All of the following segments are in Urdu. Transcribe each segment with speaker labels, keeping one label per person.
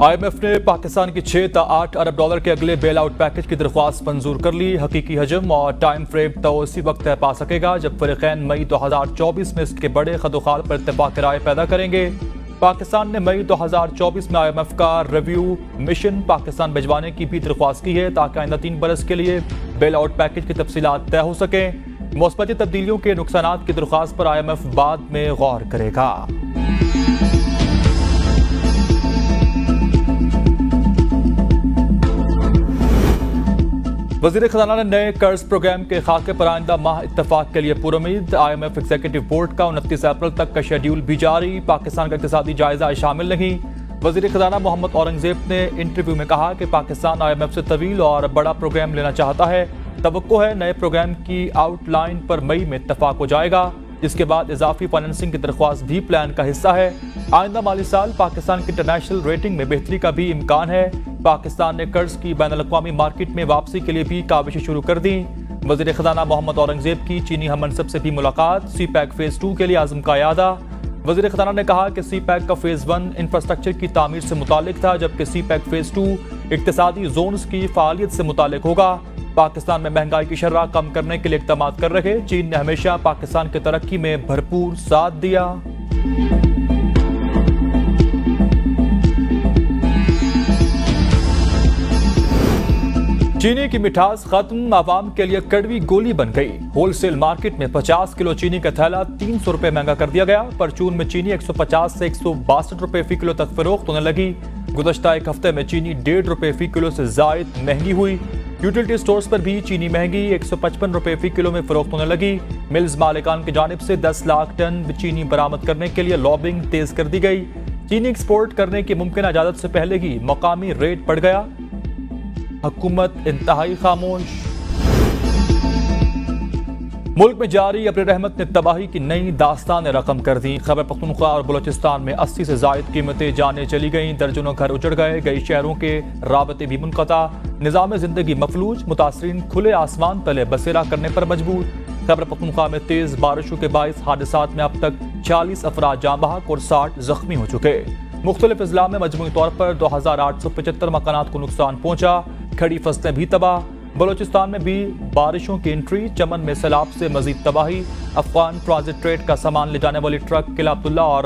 Speaker 1: IMF نے پاکستان کی 6 تا 8 ارب ڈالر کے اگلے بیل آؤٹ پیکج کی درخواست منظور کر لی۔ حقیقی حجم اور ٹائم فریم تو اسی وقت طے پا سکے گا جب فریقین مئی 2024 میں اس کے بڑے خدوخال پر اتفاق رائے پیدا کریں گے۔ پاکستان نے مئی 2024 میں IMF کا ریویو مشن پاکستان بھجوانے کی بھی درخواست کی ہے تاکہ آئندہ 3 برس کے لیے بیل آؤٹ پیکج کی تفصیلات طے ہو سکیں۔ مثبت تبدیلیوں کے نقصانات کی درخواست پر IMF بعد میں غور کرے گا۔ وزیر خزانہ نے نئے قرض پروگرام کے خاکے پر آئندہ ماہ اتفاق کے لیے پرامید۔ IMF ایگزیکٹو بورڈ کا 29 اپریل تک کا شیڈیول بھی جاری۔ پاکستان کا اقتصادی جائزہ شامل نہیں۔ وزیر خزانہ محمد اورنگزیب نے انٹرویو میں کہا کہ پاکستان IMF سے طویل اور بڑا پروگرام لینا چاہتا ہے۔ توقع ہے نئے پروگرام کی آؤٹ لائن پر مئی میں اتفاق ہو جائے گا، جس کے بعد اضافی فائننسنگ کی درخواست بھی پلان کا حصہ ہے۔ آئندہ مالی سال پاکستان کی انٹرنیشنل ریٹنگ میں بہتری کا بھی امکان ہے۔ پاکستان نے قرض کی بین الاقوامی مارکیٹ میں واپسی کے لیے بھی کاوشیں شروع کر دیں۔ وزیر خزانہ محمد اورنگزیب کی چینی ہم منصب سے بھی ملاقات۔ سی پیک فیز 2 کے لیے عزم کا اعادہ۔ وزیر خزانہ نے کہا کہ سی پیک کا فیز 1 انفراسٹرکچر کی تعمیر سے متعلق تھا، جبکہ سی پیک فیز 2 اقتصادی زونز کی فعالیت سے متعلق ہوگا۔ پاکستان میں مہنگائی کی شرح کم کرنے کے لیے اقدامات کر رہے چین نے ہمیشہ پاکستان کی ترقی میں بھرپور ساتھ دیا۔ چینی کی مٹھاس ختم، عوام کے لیے کڑوی گولی بن گئی۔ ہول سیل مارکیٹ میں 50 کلو چینی کا تھیلا 300 روپے مہنگا کر دیا گیا۔ پرچون میں چینی 150 سے 162 روپے فی کلو تک فروخت ہونے لگی۔ گزشتہ ایک ہفتے میں چینی 1.5 روپے فی کلو سے زائد مہنگی ہوئی۔ یوٹیلٹی سٹورز پر بھی چینی مہنگی 155 روپے فی کلو میں فروخت ہونے لگی۔ ملز مالکان کی جانب سے 10 لاکھ ٹن چینی برآمد کرنے کے لیے لابنگ تیز کر دی گئی۔ چینی ایکسپورٹ کرنے کی ممکنہ اجازت سے پہلے ہی مقامی ریٹ بڑھ گیا۔ حکومت انتہائی خاموش۔ ملک میں جاری ابر رحمت نے تباہی کی نئی داستانیں رقم کر دیں۔ خیبر پختونخوا اور بلوچستان میں 80 سے زائد قیمتیں جانیں چلی گئیں، درجنوں گھر اجڑ گئے، کئی شہروں کے رابطے بھی منقطع، نظام زندگی مفلوج، متاثرین کھلے آسمان تلے بسیرا کرنے پر مجبور۔ خیبر پختونخوا میں تیز بارشوں کے باعث حادثات میں اب تک 46 افراد جاں بحق اور 60 زخمی ہو چکے۔ مختلف اضلاع میں مجموعی طور پر 2875 مکانات کو نقصان پہنچا، کھڑی فصلیں بھی تباہ۔ بلوچستان میں بھی بارشوں کی انٹری، چمن میں سیلاب سے مزید تباہی، افغان ٹرانزٹ ٹریڈ کا سامان لے جانے والی ٹرک قلعہ عبداللہ اور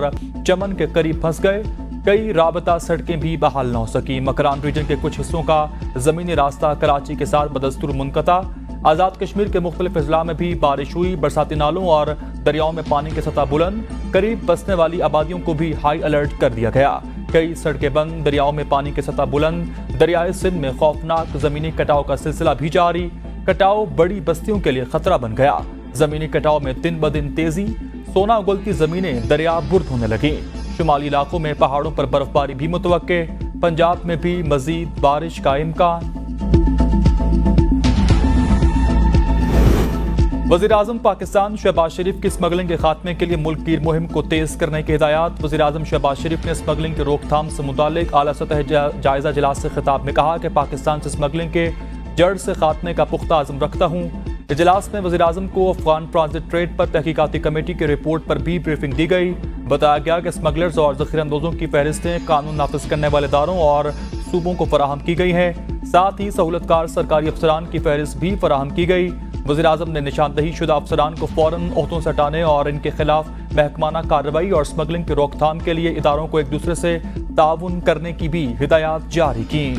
Speaker 1: چمن کے قریب پھنس گئے، کئی رابطہ سڑکیں بھی بحال نہ ہو سکیں۔ مکران ریجن کے کچھ حصوں کا زمینی راستہ کراچی کے ساتھ بدستور منقطع۔ آزاد کشمیر کے مختلف اضلاع میں بھی بارش ہوئی، برساتی نالوں اور دریاؤں میں پانی کی سطح بلند، قریب بسنے والی آبادیوں کو بھی ہائی الرٹ کر دیا گیا۔ کئی سڑکیں بند، دریاؤں میں پانی کی سطح بلند، دریائے سندھ میں خوفناک زمینی کٹاؤ کا سلسلہ بھی جاری۔ کٹاؤ بڑی بستیوں کے لیے خطرہ بن گیا، زمینی کٹاؤ میں دن بدن تیزی، سونا اگلتی زمینیں دریا برد ہونے لگیں۔ شمالی علاقوں میں پہاڑوں پر برف باری بھی متوقع، پنجاب میں بھی مزید بارش کا امکان۔ وزیر اعظم پاکستان شہباز شریف کی اسمگلنگ کے خاتمے کے لیے ملک گیر مہم کو تیز کرنے کی ہدایات۔ وزیر اعظم شہباز شریف نے اسمگلنگ کی روک تھام سے متعلق اعلیٰ سطح جائزہ اجلاس سے خطاب میں کہا کہ پاکستان سے اسمگلنگ کے جڑ سے خاتمے کا پختہ عزم رکھتا ہوں۔ اجلاس میں وزیر اعظم کو افغان ٹرانزٹ ٹریڈ پر تحقیقاتی کمیٹی کی رپورٹ پر بھی بریفنگ دی گئی۔ بتایا گیا کہ اسمگلرز اور ذخیرہ اندوزوں کی فہرستیں قانون نافذ کرنے والے اداروں اور صوبوں کو فراہم کی گئی ہیں، ساتھ ہی سہولت کار سرکاری افسران کی فہرست بھی فراہم کی گئی۔ وزیر اعظم نے نشاندہی شدہ افسران کو فوراً عہدوں سے ہٹانے اور ان کے خلاف محکمانہ کارروائی اور اسمگلنگ کی روک تھام کے لیے اداروں کو ایک دوسرے سے تعاون کرنے کی بھی ہدایات جاری کی۔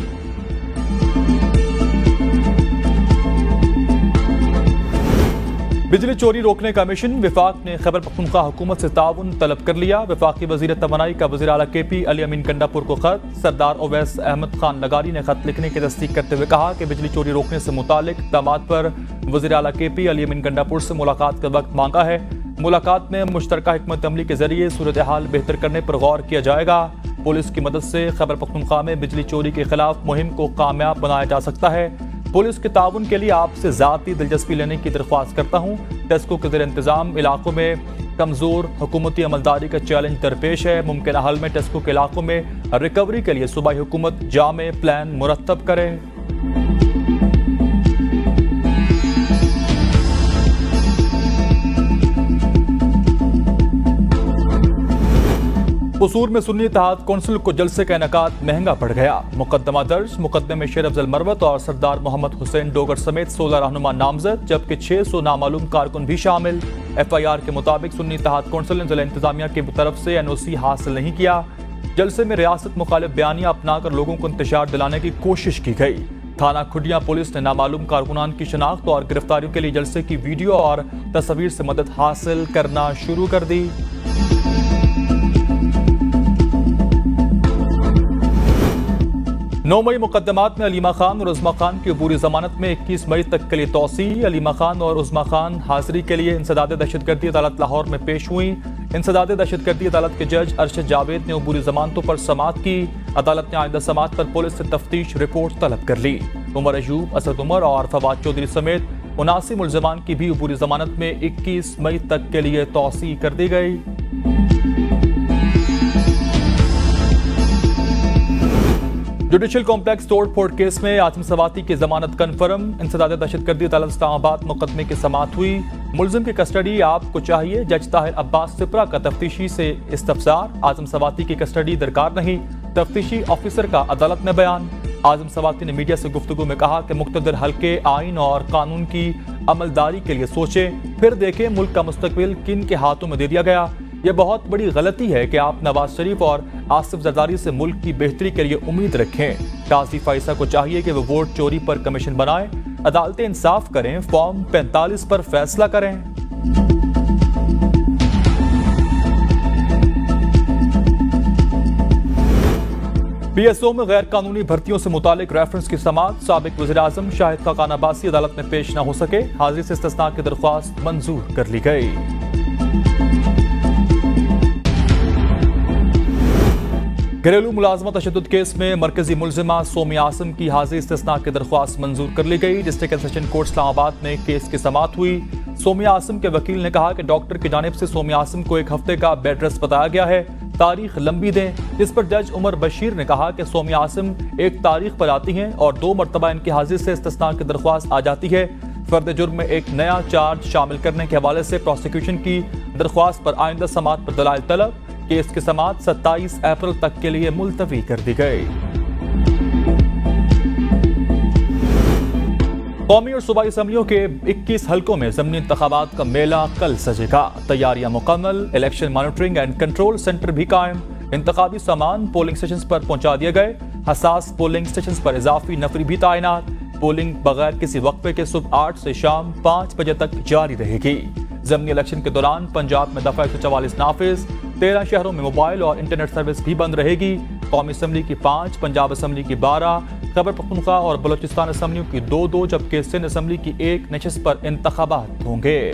Speaker 1: بجلی چوری روکنے کا مشن، وفاق نے خیبر پختونخوا حکومت سے تعاون طلب کر لیا۔ وفاقی وزیر توانائی کا وزیر اعلیٰ کے پی علی امین گنڈاپور کو خط۔ سردار اویس احمد خان لغاری نے خط لکھنے کی تصدیق کرتے ہوئے کہا کہ بجلی چوری روکنے سے متعلق اقدامات پر وزیر اعلیٰ کے پی علی امین گنڈاپور سے ملاقات کا وقت مانگا ہے۔ ملاقات میں مشترکہ حکمت عملی کے ذریعے صورتحال بہتر کرنے پر غور کیا جائے گا۔ پولیس کی مدد سے خیبر پختونخوا میں بجلی چوری کے خلاف مہم کو کامیاب بنایا جا سکتا ہے۔ پولیس کے تعاون کے لیے آپ سے ذاتی دلچسپی لینے کی درخواست کرتا ہوں۔ ٹیسکو کے زیر انتظام علاقوں میں کمزور حکومتی عملداری کا چیلنج درپیش ہے۔ ممکنہ حل میں ٹیسکو کے علاقوں میں ریکوری کے لیے صوبائی حکومت جامع پلان مرتب کرے۔ قصور میں سنی اتحاد کونسل کو جلسے کا انعقاد مہنگا پڑ گیا۔ مقدمہ درج، مقدمے میں شیر افضل مروت اور سردار محمد حسین ڈوگر سمیت 16 رہنما نامزد، جبکہ 600 نامعلوم کارکن بھی شامل۔ ایف آئی آر کے مطابق سنی اتحاد کونسل نے ضلع انتظامیہ کی طرف سے این او سی حاصل نہیں کیا۔ جلسے میں ریاست مخالف بیانیہ اپنا کر لوگوں کو انتشار دلانے کی کوشش کی گئی۔ تھانہ کھڈیاں پولیس نے نامعلوم کارکنان کی شناخت اور گرفتاریوں کے لیے جلسے کی ویڈیو اور تصاویر سے مدد حاصل کرنا شروع کر دی۔ 9 مئی مقدمات میں علیمہ خان اور عظمیٰ خان کی عبوری ضمانت میں 21 مئی تک کے لیے توسیع۔ علیمہ خان اور عظمیٰ خان حاضری کے لیے انسداد دہشت گردی عدالت لاہور میں پیش ہوئیں۔ انسداد دہشت گردی عدالت کے جج ارشد جاوید نے عبوری ضمانتوں پر سماعت کی۔ عدالت نے آئندہ سماعت پر پولیس سے تفتیش رپورٹ طلب کر لی۔ عمر ایوب، اسد عمر اور فواد چودھری سمیت 79 ملزمان کی بھی عبوری ضمانت میں 21 مئی تک کے لیے توسیع کر دی گئی۔ جوڈیشل کمپلیکس توڑ پھوڑ کیس میں عاصم سواتی کی ضمانت کنفرم۔ انسداد دہشت گردی عدالت اسلام آباد مقدمے کی سماعت ہوئی۔ ملزم کی کسٹڈی آپ کو چاہیے، جج طاہر عباس سپرا کا تفتیشی سے استفسار۔ عاصم سواتی کی کسٹڈی درکار نہیں، تفتیشی آفیسر کا عدالت میں بیان۔ عاصم سواتی نے میڈیا سے گفتگو میں کہا کہ مقتدر حلقے آئین اور قانون کی عملداری کے لیے سوچیں، پھر دیکھیں ملک کا مستقبل کن کے ہاتھوں میں دے دیا گیا۔ یہ بہت بڑی غلطی ہے کہ آپ نواز شریف اور آصف زرداری سے ملک کی بہتری کے لیے امید رکھیں۔ قاضی فائزہ کو چاہیے کہ وہ ووٹ چوری پر کمیشن بنائیں، عدالتیں انصاف کریں، فارم 45 پر فیصلہ کریں۔ پی ایس او میں غیر قانونی بھرتیوں سے متعلق ریفرنس کی سماعت۔ سابق وزیر اعظم شاہد خاقان عباسی عدالت میں پیش نہ ہو سکے، حاضری سے استثناء کی درخواست منظور کر لی گئی۔ گھریلو ملازمت تشدد کیس میں مرکزی ملزمہ سومیہ عاصم کی حاضری استثناء کی درخواست منظور کر لی گئی۔ ڈسٹرکٹ اینڈ سیشن کورٹ اسلام آباد میں کیس کی سماعت ہوئی۔ سومیہ عاصم کے وکیل نے کہا کہ ڈاکٹر کی جانب سے سومیہ عاصم کو 1 ہفتے کا بیڈ ریسٹ بتایا گیا ہے، تاریخ لمبی دیں، جس پر جج عمر بشیر نے کہا کہ سومیہ عاصم ایک تاریخ پر آتی ہیں اور 2 مرتبہ ان کی حاضری سے استثناء کی درخواست آ جاتی ہے۔ فرد جرم میں ایک نیا چارج شامل کرنے کے حوالے سے پروسیکیوشن کی درخواست پر آئندہ سماعت پر دلائل طلب۔ کیس کی سماعت 27 اپریل تک کے لیے ملتوی کر دی گئی۔ قومی اور صوبائی اسمبلیوں کے 21 حلقوں میں ضمنی انتخابات کا میلہ کل سجے گا۔ تیاریاں مکمل، election monitoring and control centre بھی قائم۔ انتخابی سامان پولنگ اسٹیشنز پر پہنچا دیے گئے۔ حساس پولنگ اسٹیشنز پر اضافی نفری بھی تعینات۔ پولنگ بغیر کسی وقفے کے صبح 8 سے شام 5 بجے تک جاری رہے گی۔ ضمنی الیکشن کے دوران پنجاب میں دفعہ 144 نافذ، 13 شہروں میں موبائل اور انٹرنیٹ سروس بھی بند رہے گی۔ قومی اسمبلی کی 5، پنجاب اسمبلی کی 12، خیبر پختونخوا اور بلوچستان اسمبلیوں کی 2 جبکہ سندھ اسمبلی کی 1 نشست پر انتخابات ہوں گے۔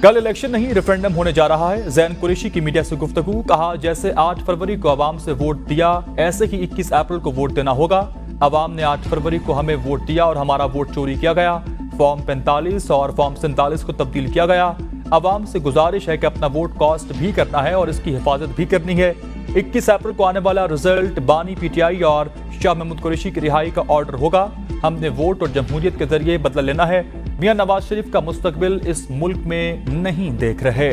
Speaker 1: کل الیکشن نہیں ریفرینڈم ہونے جا رہا ہے۔ زین قریشی کی میڈیا سے گفتگو، کہا جیسے 8 فروری کو عوام سے ووٹ دیا، ایسے ہی 21 اپریل کو ووٹ دینا ہوگا۔ عوام نے 8 فروری کو ہمیں ووٹ دیا اور ہمارا ووٹ چوری کیا گیا۔ فارم 45 اور فارم 47 کو تبدیل کیا گیا۔ عوام سے گزارش ہے کہ اپنا ووٹ کاسٹ بھی کرنا ہے اور اس کی حفاظت بھی کرنی ہے۔ 21 اپریل کو آنے والا رزلٹ بانی پی ٹی آئی اور شاہ محمود قریشی کی رہائی کا آرڈر ہوگا۔ ہم نے ووٹ اور جمہوریت کے ذریعے بدلہ لینا ہے۔ میاں نواز شریف کا مستقبل اس ملک میں نہیں دیکھ رہے۔